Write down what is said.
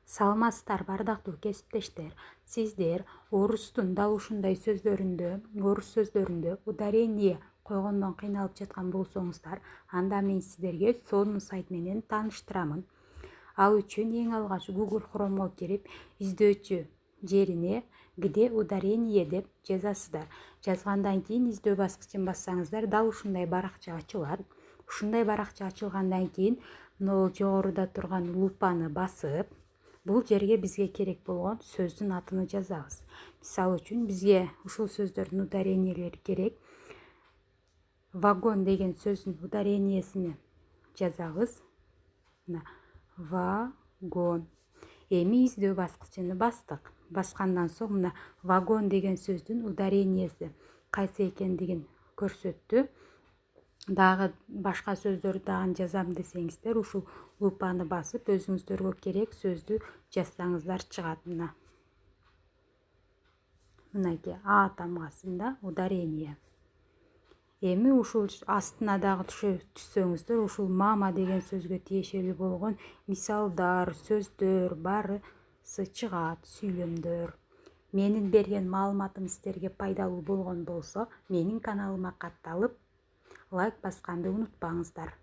Саламатсыздар бардактуу кесиптештер. Сиздер орустун дал ушундай орус сөздөрүндө ударение койгондон кыйналып жаткан болсоңуздар, анда мен сиздерге сонун сайт менен тааныштырамын. Ал үчүн эң алгач Google Chrome'го кирип, издөөчү жерине где ударение деп жазасыздар. Жазгандан кийин издөө баскычын бассаңыздар, дал ушундай баракча ачылат. Ушундай баракча ачылгандан кийин могу жогоруда турган лупаны басып, бул жерге бизге керек болгон сөздүн атын жазабыз. Мисалы үчүн бизге ушул сөздөрдүн ударениелери керек. Вагон деген сөздүн ударениесин жазабыз. Вагон. Эми издөө баскычын бастык. Баскандан соң мына вагон деген сөздүн ударениеси кайсы экендигин көрсөттү. Дагы башка сөздөрдү дагы жазам десеңиздер, ушул лупаны басып өзүңүздөргө керек сөздү жазсаңыздар чыгат. Мынакей А тамгасында ударение. Эми ушул астына дагы түшсөңүздөр, ушул мама деген сөзгө тиешелүү болгон мисалдар, сөздөр барысы чыгат, сүйлөмдөр. Менин берген маалыматым сиздерге пайдалуу болгон болсо, менин каналыма катталып, лайк басканды унутпаңыздар.